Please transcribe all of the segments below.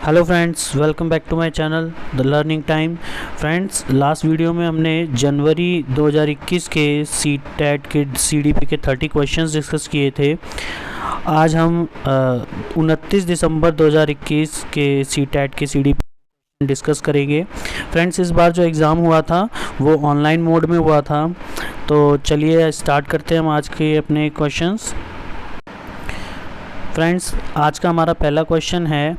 Hello friends, welcome back to my channel the learning time. Friends, last video में हमने जनवरी 2021 के CTET के CDP के 30 क्वेश्चंस डिस्कस किए थे। आज हम 29 दिसंबर 2021 के सी-टेट के CDP डिस्कस करेंगे। फ्रेंड्स, इस बार जो एग्ज़ाम हुआ था वो ऑनलाइन मोड में हुआ था। तो चलिए स्टार्ट करते हैं हम आज के अपने क्वेश्चंस। फ्रेंड्स, आज का हमारा पहला क्वेश्चन है,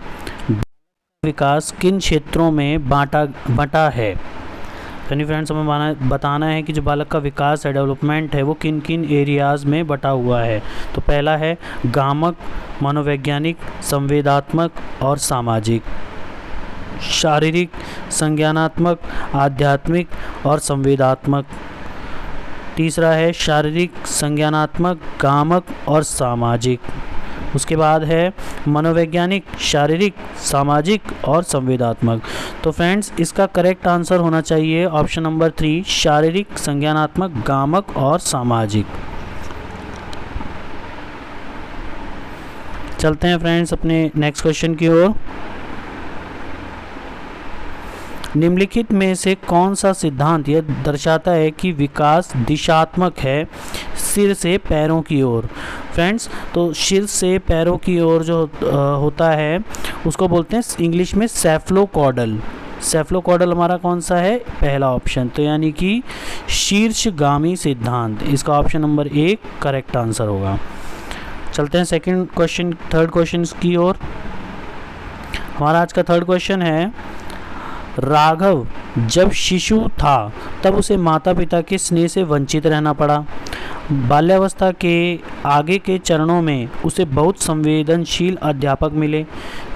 विकास किन क्षेत्रों में बटा है। यानी फ्रेंड्स, हमें बताना है कि जो बालक का विकास है, डेवलपमेंट है, वो किन किन एरियाज़ में बटा हुआ है। तो पहला है गामक, मनोवैज्ञानिक, संवेदात्मक और सामाजिक, शारीरिक, संज्ञानात्मक, आध्यात्मिक और संवेदात्मक। तीसरा है शारीरिक, संज्ञानात्मक, गामक और सामाजिक। उसके बाद है मनोवैज्ञानिक, शारीरिक, सामाजिक और संवेदात्मक। तो फ्रेंड्स, इसका करेक्ट आंसर होना चाहिए ऑप्शन नंबर 3, शारीरिक, संज्ञानात्मक, गामक और सामाजिक। चलते हैं फ्रेंड्स अपने नेक्स्ट क्वेश्चन की ओर। निम्नलिखित में से कौन सा सिद्धांत यह दर्शाता है कि विकास दिशात्मक है सिर से पैरों की ओर। फ्रेंड्स, तो सिर से पैरों की ओर जो होता है उसको बोलते हैं इंग्लिश में सेफलोकॉर्डल। सेफलोकॉर्डल हमारा कौन सा है? पहला ऑप्शन। तो यानी कि शीर्षगामी सिद्धांत, इसका ऑप्शन नंबर 1 करेक्ट आंसर होगा। चलते हैं थर्ड क्वेश्चन की ओर। हमारा आज का थर्ड क्वेश्चन है, राघव जब शिशु था तब उसे माता पिता के स्नेह से वंचित रहना पड़ा। बाल्यावस्था के आगे के चरणों में उसे बहुत संवेदनशील अध्यापक मिले,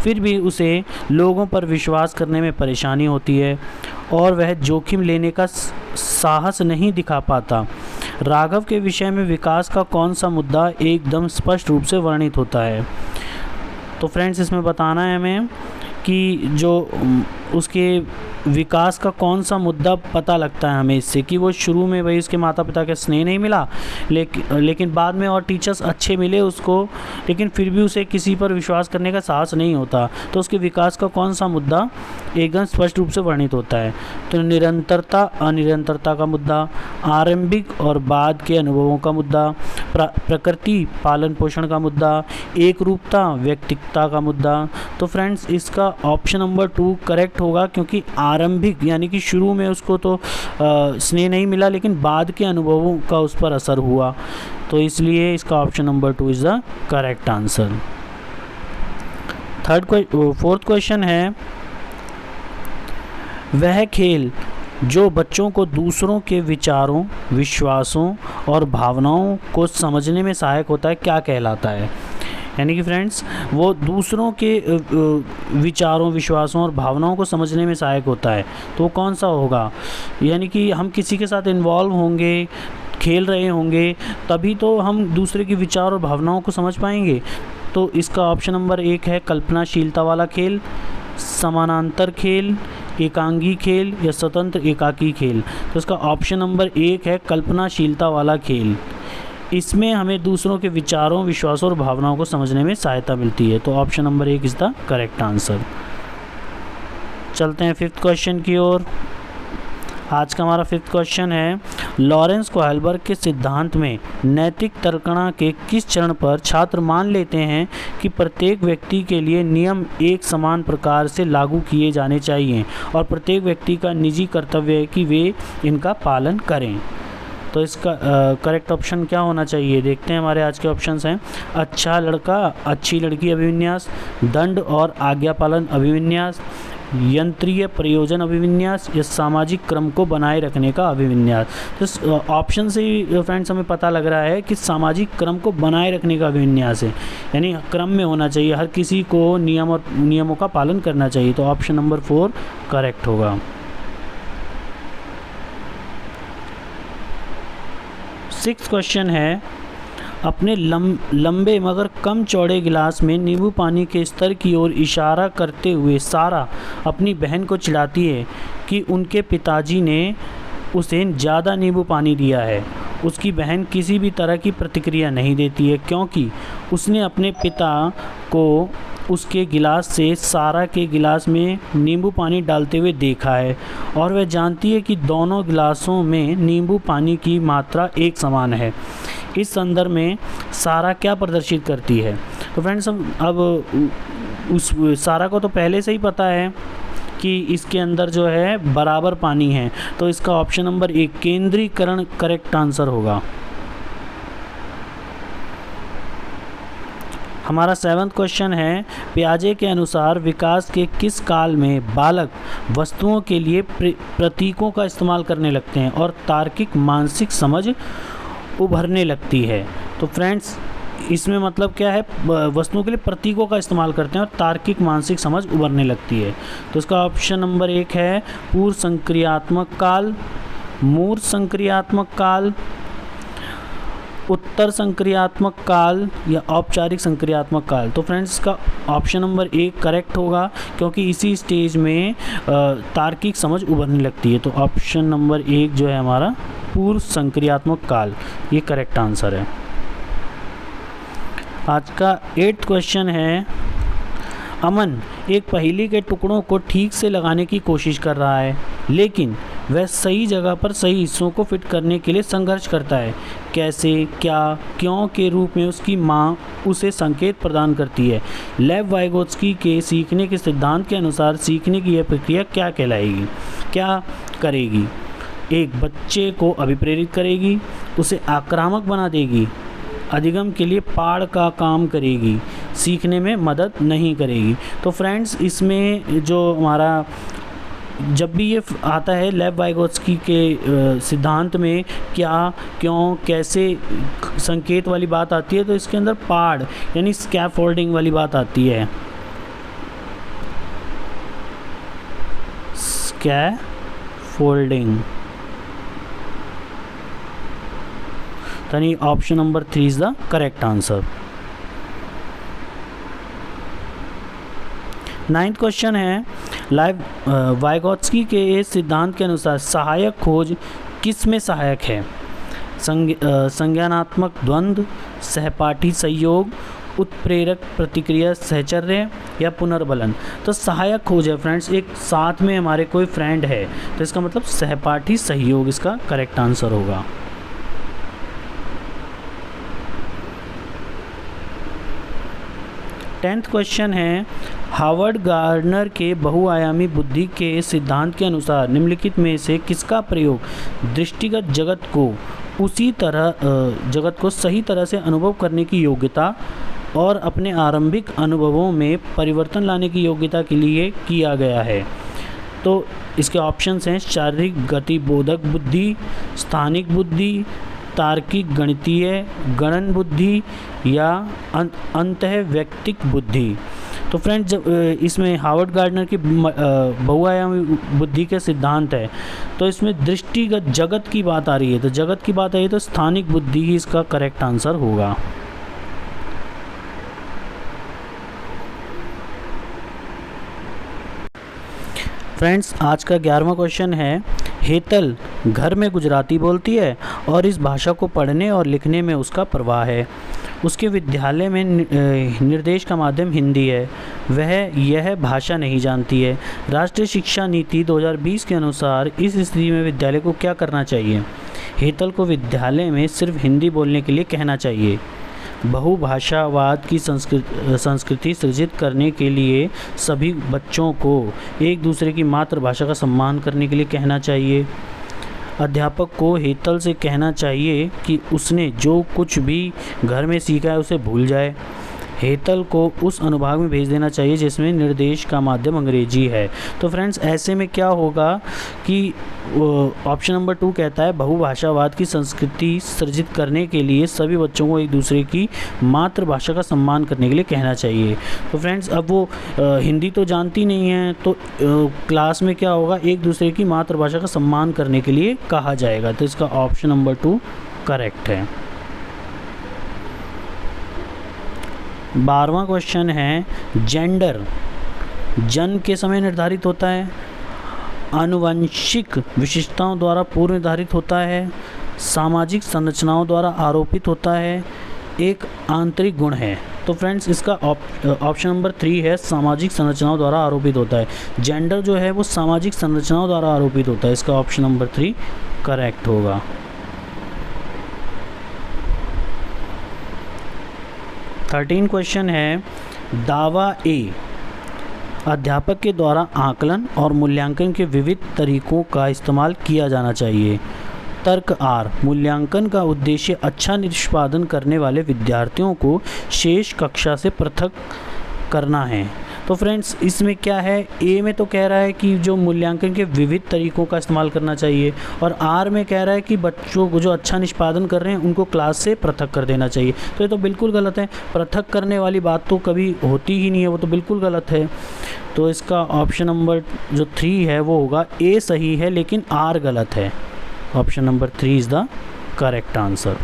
फिर भी उसे लोगों पर विश्वास करने में परेशानी होती है और वह जोखिम लेने का साहस नहीं दिखा पाता। राघव के विषय में विकास का कौन सा मुद्दा एकदम स्पष्ट रूप से वर्णित होता है? तो फ्रेंड्स, इसमें बताना है हमें कि जो उसके विकास का कौन सा मुद्दा पता लगता है हमें इससे, कि वो शुरू में भाई उसके माता पिता का स्नेह नहीं मिला, लेकिन बाद में और टीचर्स अच्छे मिले उसको, लेकिन फिर भी उसे किसी पर विश्वास करने का साहस नहीं होता। तो उसके विकास का कौन सा मुद्दा एकदम स्पष्ट रूप से वर्णित होता है? तो निरंतरता, अनिरंतरता का मुद्दा, आरंभिक और बाद के अनुभवों का मुद्दा, प्रकृति पालन पोषण का मुद्दा, एक रूपता व्यक्तिकता का मुद्दा। तो फ्रेंड्स, इसका ऑप्शन नंबर 2 करेक्ट होगा, क्योंकि आरंभिक यानी कि शुरू में उसको तो स्नेह नहीं मिला, लेकिन बाद के अनुभवों का उस पर असर हुआ। तो इसलिए इसका option number 2 is the correct answer. Fourth question है, वह खेल जो बच्चों को दूसरों के विचारों, विश्वासों और भावनाओं को समझने में सहायक होता है क्या कहलाता है? यानी कि फ्रेंड्स, वो दूसरों के विचारों, विश्वासों और भावनाओं को समझने में सहायक होता है, तो वो कौन सा होगा? यानी कि हम किसी के साथ इन्वॉल्व होंगे, खेल रहे होंगे, तभी तो हम दूसरे के विचार और भावनाओं को समझ पाएंगे। तो इसका ऑप्शन नंबर 1 है कल्पनाशीलता वाला खेल, समानांतर खेल, एकांगी खेल या स्वतंत्र एकाकी खेल। तो इसका ऑप्शन नंबर 1 है कल्पनाशीलता वाला खेल। इसमें हमें दूसरों के विचारों, विश्वासों और भावनाओं को समझने में सहायता मिलती है। तो option number 1 is the correct answer. चलते हैं फिफ्थ क्वेश्चन की ओर। आज का हमारा फिफ्थ क्वेश्चन है, लॉरेंस कोहलबर्ग के सिद्धांत में नैतिक तर्कणा के किस चरण पर छात्र मान लेते हैं कि प्रत्येक व्यक्ति के लिए नियम एक समान प्रकार से लागू किए जाने चाहिए और प्रत्येक व्यक्ति का निजी कर्तव्य है कि वे इनका पालन करें? तो इसका करेक्ट ऑप्शन क्या होना चाहिए? देखते हैं। हमारे आज के ऑप्शंस हैं, अच्छा लड़का अच्छी लड़की अभिविन्यास, दंड और आज्ञा पालन अभिविन्यास, यंत्रीय प्रयोजन अभिविन्यास या सामाजिक क्रम को बनाए रखने का अभिविन्यास। तो ऑप्शन से ही फ्रेंड्स हमें पता लग रहा है कि सामाजिक क्रम को बनाए रखने का अभिविन्यास है, यानी क्रम में होना चाहिए, हर किसी को नियमों का पालन करना चाहिए। तो ऑप्शन नंबर 4 करेक्ट होगा। सिक्स्थ क्वेश्चन है, अपने लंबे मगर कम चौड़े गिलास में नींबू पानी के स्तर की ओर इशारा करते हुए सारा अपनी बहन को चिढ़ाती है कि उनके पिताजी ने उसे ज़्यादा नींबू पानी दिया है। उसकी बहन किसी भी तरह की प्रतिक्रिया नहीं देती है, क्योंकि उसने अपने पिता को उसके गिलास से सारा के गिलास में नींबू पानी डालते हुए देखा है और वह जानती है कि दोनों गिलासों में नींबू पानी की मात्रा एक समान है। इस संदर्भ में सारा क्या प्रदर्शित करती है? तो फ्रेंड्स, अब उस सारा को तो पहले से ही पता है कि इसके अंदर जो है बराबर पानी है, तो इसका ऑप्शन नंबर 1 केंद्रीकरण करेक्ट आंसर होगा। हमारा 7वां क्वेश्चन है, पियाजे के अनुसार विकास के किस काल में बालक वस्तुओं के लिए प्रतीकों का इस्तेमाल करने लगते हैं और तार्किक मानसिक समझ उभरने लगती है? तो फ्रेंड्स, इसमें मतलब क्या है, वस्तुओं के लिए प्रतीकों का इस्तेमाल करते हैं और तार्किक मानसिक समझ उभरने लगती है। तो इसका ऑप्शन नंबर 1 है पूर्व संक्रियात्मक काल, मूर्त संक्रियात्मक काल, उत्तर संक्रियात्मक काल या औपचारिक संक्रियात्मक काल। तो फ्रेंड्स, इसका ऑप्शन नंबर 1 करेक्ट होगा, क्योंकि इसी स्टेज में तार्किक समझ उभरने लगती है। तो ऑप्शन नंबर 1 जो है हमारा पूर्व संक्रियात्मक काल, ये करेक्ट आंसर है। आज का 8वां क्वेश्चन है, अमन एक पहेली के टुकड़ों को ठीक से लगाने की कोशिश कर रहा है, लेकिन वह सही जगह पर सही हिस्सों को फिट करने के लिए संघर्ष करता है। कैसे, क्या, क्यों के रूप में उसकी माँ उसे संकेत प्रदान करती है। लेव वाइगोत्स्की के सीखने के सिद्धांत के अनुसार सीखने की यह प्रक्रिया क्या कहलाएगी? क्या करेगी? 1 बच्चे को अभिप्रेरित करेगी, उसे आक्रामक बना देगी, अधिगम के लिए पाड़ का काम करेगी, सीखने में मदद नहीं करेगी। तो फ्रेंड्स, इसमें जो हमारा जब भी ये आता है लेव वाइगोत्स्की के सिद्धांत में क्या, क्यों, कैसे संकेत वाली बात आती है, तो इसके अंदर पाड़ यानी स्कैफोल्डिंग वाली बात आती है। स्कैफोल्डिंग, यानी option number 3 is the correct answer. 9वां क्वेश्चन है, वाइगोत्स्की के इस सिद्धांत के अनुसार सहायक खोज किस में सहायक है? संज्ञानात्मक द्वंद्व, सहपाठी सहयोग, उत्प्रेरक प्रतिक्रिया सहचर्य या पुनर्बलन। तो सहायक खोज है फ्रेंड्स, एक साथ में हमारे कोई फ्रेंड है, तो इसका मतलब सहपाठी सहयोग इसका करेक्ट आंसर होगा। 10वां क्वेश्चन है, हार्वर्ड गार्डनर के बहुआयामी बुद्धि के सिद्धांत के अनुसार निम्नलिखित में से किसका प्रयोग दृष्टिगत जगत को सही तरह से अनुभव करने की योग्यता और अपने आरंभिक अनुभवों में परिवर्तन लाने की योग्यता के लिए किया गया है? तो इसके ऑप्शंस हैं शारीरिक गतिबोधक बुद्धि, स्थानिक बुद्धि, तार्किक गणितीय गणन बुद्धि या अंतः व्यक्तिक बुद्धि। तो फ्रेंड्स, जब इसमें हार्वर्ड गार्डनर की बहुआयामी बुद्धि के सिद्धांत है, तो इसमें दृष्टिगत जगत की बात आ रही है, तो जगत की बात आई तो स्थानिक बुद्धि ही इसका करेक्ट आंसर होगा। फ्रेंड्स, आज का 11वां क्वेश्चन है, हेतल घर में गुजराती बोलती है और इस भाषा को पढ़ने और लिखने में उसका प्रवाह है। उसके विद्यालय में निर्देश का माध्यम हिंदी है। वह यह भाषा नहीं जानती है। राष्ट्रीय शिक्षा नीति 2020 के अनुसार इस स्थिति में विद्यालय को क्या करना चाहिए? हेतल को विद्यालय में सिर्फ हिंदी बोलने के लिए कहना चाहिए। बहुभाषावाद की संस्कृति सृजित करने के लिए सभी बच्चों को एक दूसरे की मातृभाषा का सम्मान करने के लिए कहना चाहिए। अध्यापक को हेतल से कहना चाहिए कि उसने जो कुछ भी घर में सीखा है उसे भूल जाए। हेतल को उस अनुभाग में भेज देना चाहिए जिसमें निर्देश का माध्यम अंग्रेजी है। तो फ्रेंड्स, ऐसे में क्या होगा कि ऑप्शन नंबर 2 कहता है बहुभाषावाद की संस्कृति सृजित करने के लिए सभी बच्चों को एक दूसरे की मातृभाषा का सम्मान करने के लिए कहना चाहिए। तो फ्रेंड्स, अब वो हिंदी तो जानती नहीं है, तो क्लास में क्या होगा, एक दूसरे की मातृभाषा का सम्मान करने के लिए कहा जाएगा। तो इसका ऑप्शन नंबर 2 करेक्ट है। 12वां क्वेश्चन है, जेंडर जन्म के समय निर्धारित होता है, आनुवंशिक विशिष्टताओं द्वारा पूर्व निर्धारित होता है, सामाजिक संरचनाओं द्वारा आरोपित होता है, एक आंतरिक गुण है। तो फ्रेंड्स इसका ऑप्शन नंबर 3 है, सामाजिक संरचनाओं द्वारा आरोपित होता है। जेंडर जो है वो सामाजिक संरचनाओं द्वारा आरोपित होता है। इसका ऑप्शन नंबर 3 करेक्ट होगा। 13 क्वेश्चन है, दावा ए, अध्यापक के द्वारा आकलन और मूल्यांकन के विविध तरीकों का इस्तेमाल किया जाना चाहिए। तर्क आर, मूल्यांकन का उद्देश्य अच्छा निष्पादन करने वाले विद्यार्थियों को शेष कक्षा से पृथक करना है। तो फ्रेंड्स इसमें क्या है, ए में तो कह रहा है कि जो मूल्यांकन के विविध तरीकों का इस्तेमाल करना चाहिए, और आर में कह रहा है कि बच्चों को जो अच्छा निष्पादन कर रहे हैं उनको क्लास से पृथक कर देना चाहिए। तो ये तो बिल्कुल गलत है, पृथक करने वाली बात तो कभी होती ही नहीं है, वो तो बिल्कुल गलत है। तो इसका ऑप्शन नंबर जो 3 है वो होगा, ए सही है लेकिन आर गलत है। Option number 3 is the correct answer.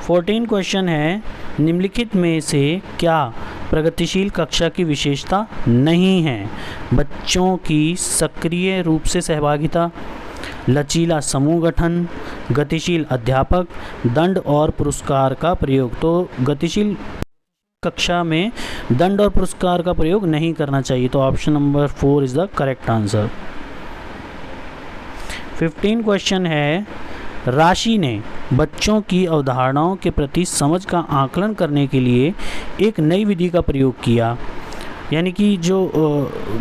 14 question है, निम्नलिखित में से क्या प्रगतिशील कक्षा की विशेषता नहीं है? बच्चों की सक्रिय रूप से सहभागिता, लचीला समूह गठन, गतिशील अध्यापक, दंड और पुरस्कार का प्रयोग। तो गतिशील कक्षा में दंड और पुरस्कार का प्रयोग नहीं करना चाहिए। तो option number 4 is the correct answer. 15 question है, राशि ने बच्चों की अवधारणाओं के प्रति समझ का आकलन करने के लिए एक नई विधि का प्रयोग किया। यानी कि जो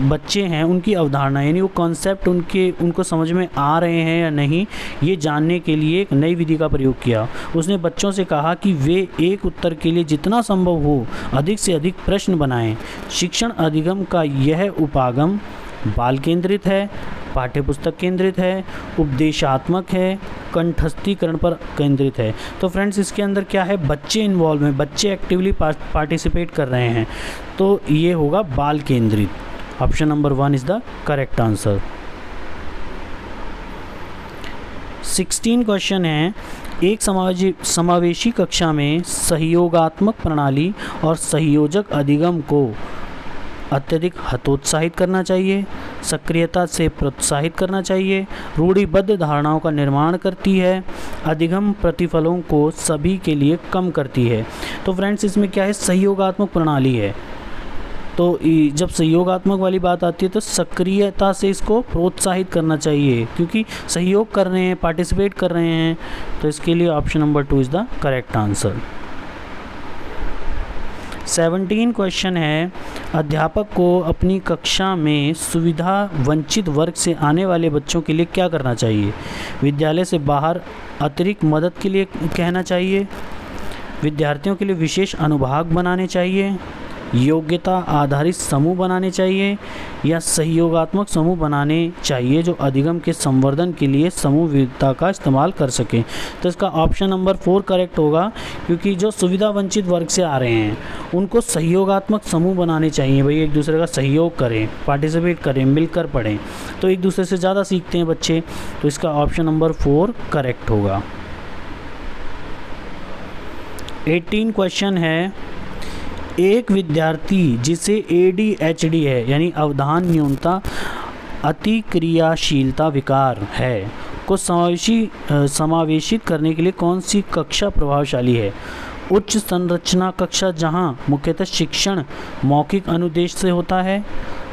बच्चे हैं उनकी अवधारणा यानी वो कॉन्सेप्ट उनको समझ में आ रहे हैं या नहीं, ये जानने के लिए एक नई विधि का प्रयोग किया। उसने बच्चों से कहा कि वे एक उत्तर के लिए जितना संभव हो अधिक से अधिक प्रश्न बनाएं। शिक्षण अधिगम का यह उपागम बाल केंद्रित है, पाठ्यपुस्तक केंद्रित है, उपदेशात्मक है, कंठस्थीकरण पर केंद्रित है। तो फ्रेंड्स इसके अंदर क्या है, बच्चे इन्वॉल्व हैं, बच्चे एक्टिवली पार्टिसिपेट कर रहे हैं, तो ये होगा बाल केंद्रित। Option number 1 is the correct answer. 16 question है, एक समावेशी कक्षा में सहयोगात्मक प्रणाली और सहयोजक अधिगम को अत्यधिक हतोत्साहित करना चाहिए, सक्रियता से प्रोत्साहित करना चाहिए, रूढ़िबद्ध धारणाओं का निर्माण करती है, अधिगम प्रतिफलों को सभी के लिए कम करती है। तो फ्रेंड्स इसमें क्या है, सहयोगात्मक प्रणाली है। तो जब सहयोगात्मक वाली बात आती है तो सक्रियता से इसको प्रोत्साहित करना चाहिए, क्योंकि सहयोग कर रहे हैं, पार्टिसिपेट कर रहे हैं। तो इसके लिए option number 2 is the correct answer. 17 question है, अध्यापक को अपनी कक्षा में सुविधा वंचित वर्ग से आने वाले बच्चों के लिए क्या करना चाहिए? विद्यालय से बाहर अतिरिक्त मदद के लिए कहना चाहिए, विद्यार्थियों के लिए विशेष अनुभाग बनाने चाहिए, योग्यता आधारित समूह बनाने चाहिए, या सहयोगात्मक समूह बनाने चाहिए जो अधिगम के संवर्धन के लिए समूह विविधता का इस्तेमाल कर सकें। तो इसका ऑप्शन नंबर 4 करेक्ट होगा, क्योंकि जो सुविधा वंचित वर्ग से आ रहे हैं उनको सहयोगात्मक समूह बनाने चाहिए। भाई एक दूसरे का सहयोग करें, पार्टिसिपेट करें, मिलकर पढ़ें, तो एक दूसरे से ज़्यादा सीखते हैं बच्चे। तो इसका ऑप्शन नंबर 4 करेक्ट होगा। 18 क्वेश्चन है, एक विद्यार्थी जिसे ADHD है यानी अवधान न्यूनता अतिक्रियाशीलता विकार है को समावेशित करने के लिए कौन सी कक्षा प्रभावशाली है? उच्च संरचना कक्षा जहां मुख्यतः शिक्षण मौखिक अनुदेश से होता है,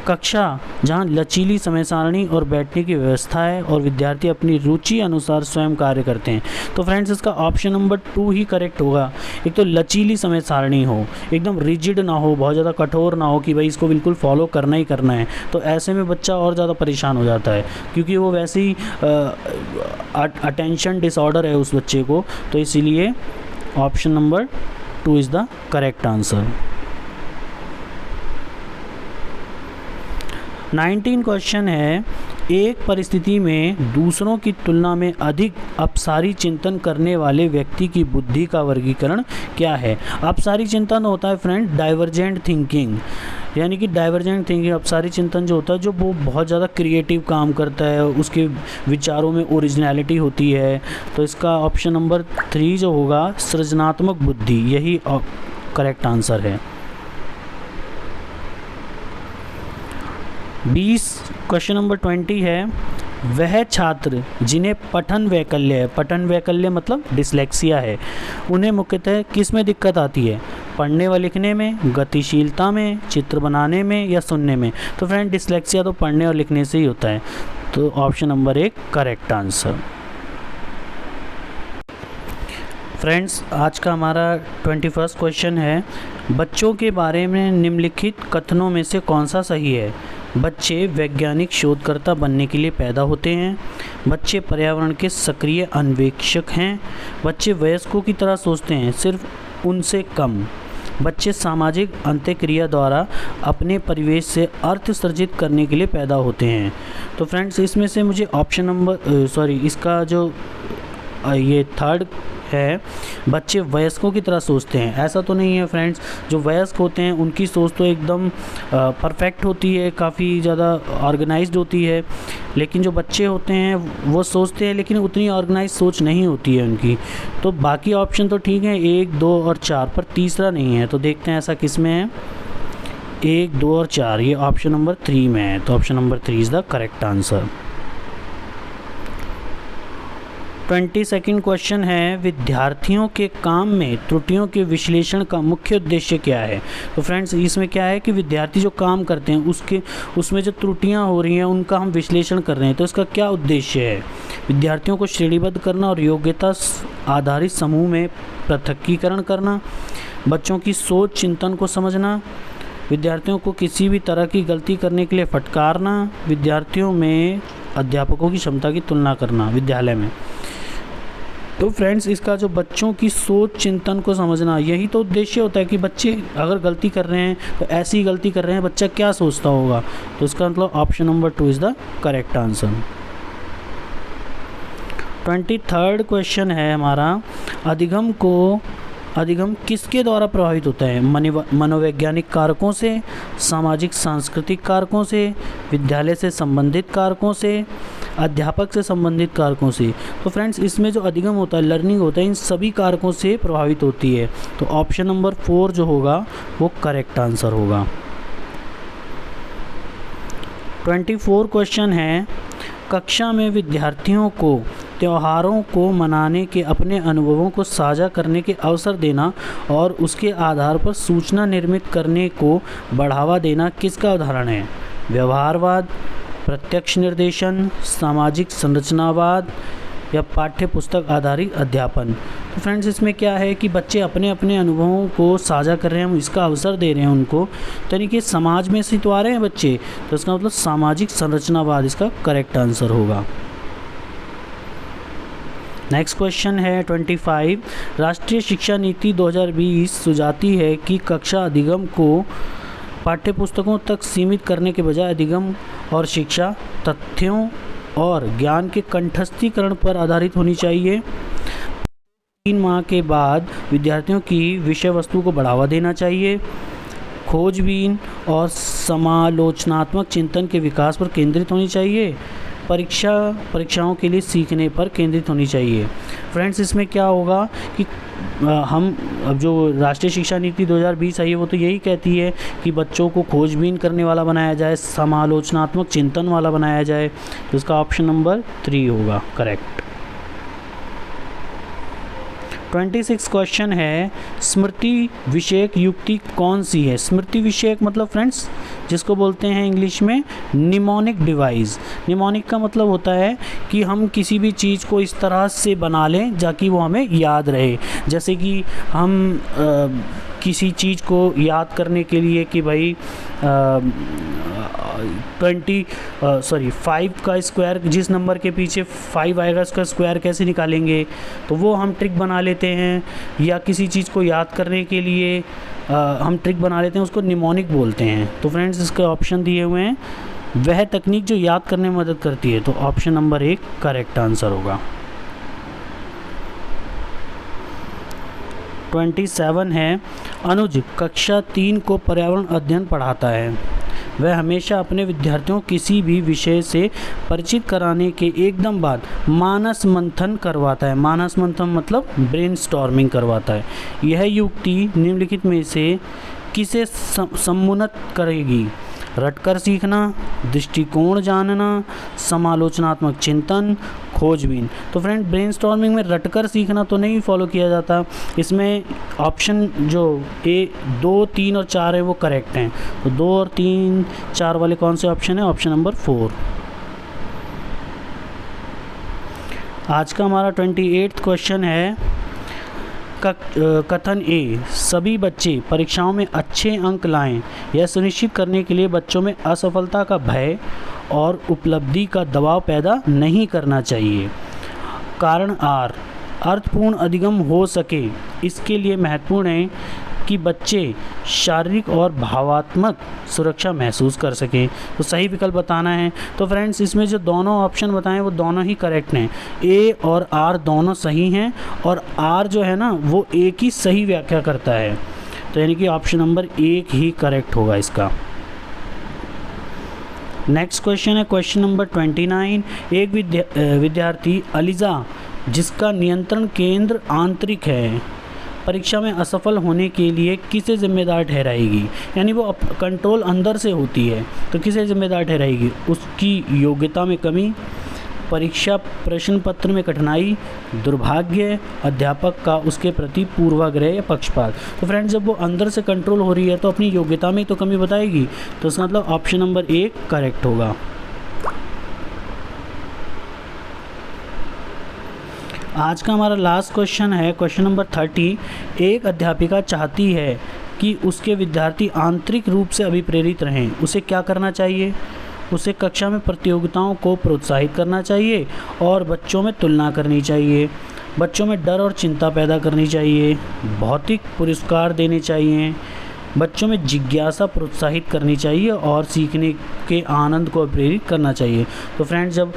कक्षा जहां लचीली समय सारणी और बैठने की व्यवस्था है और विद्यार्थी अपनी रुचि अनुसार स्वयं कार्य करते हैं। तो फ्रेंड्स इसका ऑप्शन नंबर 2 ही करेक्ट होगा। एक तो लचीली समय सारणी हो, एकदम रिजिड ना हो, बहुत ज़्यादा कठोर ना हो कि भाई इसको बिल्कुल फॉलो करना ही करना है। तो ऐसे में बच्चा और ज़्यादा परेशान हो जाता है, क्योंकि वो वैसे ही अटेंशन डिसऑर्डर है उस बच्चे को। तो इसीलिए option number 2 is the correct answer. 19 question है, एक परिस्थिति में दूसरों की तुलना में अधिक अपसारी चिंतन करने वाले व्यक्ति की बुद्धि का वर्गीकरण क्या है? अपसारी चिंतन होता है फ्रेंड डाइवर्जेंट थिंकिंग, यानी कि डाइवर्जेंट थिंकिंग अपसारी चिंतन जो होता है, जो वो बहुत ज़्यादा क्रिएटिव काम करता है, उसके विचारों में ओरिजिनलिटी होती है। तो इसका ऑप्शन नंबर 3 जो होगा सृजनात्मक बुद्धि, यही करेक्ट आंसर है। 20 क्वेश्चन नंबर 20 है, वह छात्र जिन्हें पठन वैकल्य है, पठन वैकल्य मतलब डिसलेक्सिया है, उन्हें मुख्यतः किस में दिक्कत आती है? पढ़ने व लिखने में, गतिशीलता में, चित्र बनाने में या सुनने में? तो फ्रेंड डिसलेक्सिया तो पढ़ने और लिखने से ही होता है, तो option number 1 correct answer. Friends आज का हमारा 21st क्वेश्चन है, बच्चों के बारे में निम्नलिखित कथनों में से कौन सा सही है? बच्चे वैज्ञानिक शोधकर्ता बनने के लिए पैदा होते हैं, बच्चे पर्यावरण के सक्रिय अन्वेषक हैं, बच्चे वयस्कों की तरह सोचते हैं सिर्फ उनसे कम, बच्चे सामाजिक अंत्यक्रिया द्वारा अपने परिवेश से अर्थ सृजित करने के लिए पैदा होते हैं। तो फ्रेंड्स इसमें से मुझे ऑप्शन नंबर इसका जो ये थर्ड है, बच्चे वयस्कों की तरह सोचते हैं, ऐसा तो नहीं है फ्रेंड्स। जो वयस्क होते हैं उनकी सोच तो एकदम परफेक्ट होती है, काफ़ी ज़्यादा ऑर्गेनाइज्ड होती है, लेकिन जो बच्चे होते हैं वो सोचते हैं लेकिन उतनी ऑर्गेनाइज सोच नहीं होती है उनकी। तो बाकी ऑप्शन तो ठीक है 1, 2 और 4, पर तीसरा नहीं है, तो देखते हैं ऐसा किस में है। 1, 2 और 4 ये ऑप्शन नंबर 3 में है, तो option number 3 is the correct answer. 22nd question है, विद्यार्थियों के काम में त्रुटियों के विश्लेषण का मुख्य उद्देश्य क्या है? तो फ्रेंड्स इसमें क्या है कि विद्यार्थी जो काम करते हैं उसमें जो त्रुटियां हो रही हैं उनका हम विश्लेषण कर रहे हैं, तो इसका क्या उद्देश्य है? विद्यार्थियों को श्रेणीबद्ध करना और योग्यता आधारित समूह में पृथक्कीकरण करना, बच्चों की सोच चिंतन को समझना, विद्यार्थियों को किसी भी तरह की गलती करने के लिए फटकारना, विद्यार्थियों में अध्यापकों की क्षमता की तुलना करना विद्यालय में। तो फ्रेंड्स इसका जो बच्चों की सोच चिंतन को समझना, यही तो उद्देश्य होता है कि बच्चे अगर गलती कर रहे हैं तो ऐसी गलती कर रहे हैं, बच्चा क्या सोचता होगा, तो इसका मतलब option number 2 is the correct answer. 23rd question है हमारा, अधिगम किसके द्वारा प्रभावित होता है? मनोवैज्ञानिक कारकों से, सामाजिक सांस्कृतिक कारकों से, विद्यालय से संबंधित कारकों से, अध्यापक से संबंधित कारकों से? तो फ्रेंड्स इसमें जो अधिगम होता है, लर्निंग होता है, इन सभी कारकों से प्रभावित होती है, तो ऑप्शन नंबर 4 जो होगा वो करेक्ट आंसर होगा। 24 क्वेश्चन है, कक्षा में विद्यार्थियों को त्योहारों को मनाने के अपने अनुभवों को साझा करने के अवसर देना और उसके आधार पर सूचना निर्मित करने को बढ़ावा देना किसका उदाहरण है? व्यवहारवाद, प्रत्यक्ष निर्देशन, सामाजिक संरचनावाद या पाठ्य पुस्तक आधारित अध्यापन? तो फ्रेंड्स इसमें क्या है कि बच्चे अपने अपने अनुभवों को साझा कर रहे हैं, हम इसका अवसर दे रहे हैं उनको, तो यानी कि समाज में से तो आ रहे हैं बच्चे, तो इसका मतलब सामाजिक संरचनावाद इसका करेक्ट आंसर होगा। नेक्स्ट क्वेश्चन है 25, राष्ट्रीय शिक्षा नीति 2020 सुझाती है कि कक्षा अधिगम को पाठ्यपुस्तकों तक सीमित करने के बजाय अधिगम और शिक्षा तथ्यों और ज्ञान के कंठस्थीकरण पर आधारित होनी चाहिए। 3 माह के बाद विद्यार्थियों की विषय वस्तु को बढ़ावा देना चाहिए। खोजबीन और समालोचनात्मक चिंतन के विकास पर केंद्रित होनी चाहिए। परीक्षाओं के लिए सीखने पर केंद्रित होनी चाहिए। फ्रेंड्स इसमें क्या होगा कि हम अब जो राष्ट्रीय शिक्षा नीति 2020 आई है वो तो यही कहती है कि बच्चों को खोजबीन करने वाला बनाया जाए, समालोचनात्मक चिंतन वाला बनाया जाए, तो इसका ऑप्शन नंबर 3 होगा करेक्ट। 26 क्वेश्चन है, स्मृति विषयक युक्ति कौन सी है? स्मृति विषयक मतलब फ्रेंड्स जिसको बोलते हैं इंग्लिश में निमोनिक डिवाइस। निमोनिक का मतलब होता है कि हम किसी भी चीज़ को इस तरह से बना लें ताकि वो हमें याद रहे। जैसे कि हम किसी चीज़ को याद करने के लिए कि भाई 5 का स्क्वायर, जिस नंबर के पीछे 5 आएगा उसका स्क्वायर कैसे निकालेंगे, तो वो हम ट्रिक बना लेते हैं। या किसी चीज़ को याद करने के लिए हम ट्रिक बना लेते हैं, उसको निमोनिक बोलते हैं। तो फ्रेंड्स इसके ऑप्शन दिए हुए हैं, वह तकनीक जो याद करने में मदद करती है, तो ऑप्शन नंबर 1 करेक्ट आंसर होगा। 27 है, अनुज कक्षा 3 को पर्यावरण अध्ययन पढ़ाता है। वह हमेशा अपने विद्यार्थियों को किसी भी विषय से परिचित कराने के एकदम बाद मानस मंथन करवाता है। मानस मंथन मतलब ब्रेनस्टॉर्मिंग करवाता है। यह युक्ति निम्नलिखित में से किसे सम्मुन्नत करेगी? रटकर सीखना, दृष्टिकोण जानना, समालोचनात्मक चिंतन, खोजबीन। तो फ्रेंड ब्रेनस्टॉर्मिंग में रटकर सीखना तो नहीं फॉलो किया जाता, इसमें ऑप्शन जो ए 2, 3 और 4 है वो करेक्ट हैं। तो 2 और 3, 4 वाले कौन से ऑप्शन है? Option number 4। आज का हमारा 28वां क्वेश्चन है कथन ए, सभी बच्चे परीक्षाओं में अच्छे अंक लाएं, यह सुनिश्चित करने के लिए बच्चों में असफलता का भय और उपलब्धि का दबाव पैदा नहीं करना चाहिए। कारण आर, अर्थपूर्ण अधिगम हो सके इसके लिए महत्वपूर्ण है कि बच्चे शारीरिक और भावात्मक सुरक्षा महसूस कर सकें। तो सही विकल्प बताना है। तो फ्रेंड्स इसमें जो दोनों ऑप्शन बताएं वो दोनों ही करेक्ट हैं, ए और आर दोनों सही हैं, और आर जो है ना वो ए की सही व्याख्या करता है। तो यानी कि ऑप्शन नंबर 1 ही करेक्ट होगा इसका। नेक्स्ट क्वेश्चन है क्वेश्चन नंबर 29। एक विद्यार्थी अलीजा जिसका नियंत्रण केंद्र आंतरिक है, परीक्षा में असफल होने के लिए किसे जिम्मेदार ठहराएगी? यानी वो कंट्रोल अंदर से होती है, तो किसे जिम्मेदार ठहराएगी? उसकी योग्यता में कमी, परीक्षा प्रश्न पत्र में कठिनाई, दुर्भाग्य, अध्यापक का उसके प्रति पूर्वाग्रह या पक्षपात। तो फ्रेंड्स जब वो अंदर से कंट्रोल हो रही है तो अपनी योग्यता में तो कमी बताएगी, तो इसका मतलब ऑप्शन नंबर 1 करेक्ट होगा। आज का हमारा लास्ट क्वेश्चन है क्वेश्चन नंबर 30। एक अध्यापिका चाहती है कि उसके विद्यार्थी आंतरिक रूप से अभिप्रेरित रहें, उसे क्या करना चाहिए? उसे कक्षा में प्रतियोगिताओं को प्रोत्साहित करना चाहिए और बच्चों में तुलना करनी चाहिए, बच्चों में डर और चिंता पैदा करनी चाहिए, भौतिक पुरस्कार देने चाहिए, बच्चों में जिज्ञासा प्रोत्साहित करनी चाहिए और सीखने के आनंद को प्रेरित करना चाहिए। तो फ्रेंड्स जब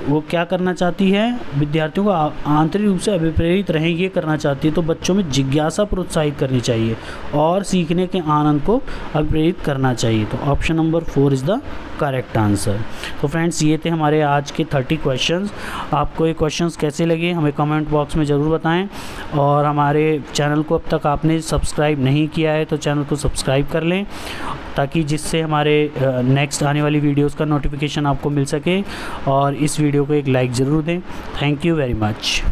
वो क्या करना चाहती है, विद्यार्थियों को आंतरिक रूप से अभिप्रेरित रहें ये करना चाहती है, तो बच्चों में जिज्ञासा प्रोत्साहित करनी चाहिए और सीखने के आनंद को अभिप्रेरित करना चाहिए। तो option number 4 is the correct answer. तो फ्रेंड्स ये थे हमारे आज के 30 क्वेश्चंस। आपको ये क्वेश्चंस कैसे लगे हमें कमेंट बॉक्स में ज़रूर बताएं, और हमारे चैनल को अब तक आपने सब्सक्राइब नहीं किया है तो चैनल को सब्सक्राइब कर लें, ताकि जिससे हमारे नेक्स्ट आने वाली वीडियोस का नोटिफिकेशन आपको मिल सके, और इस वीडियो को एक लाइक ज़रूर दें। Thank you very much.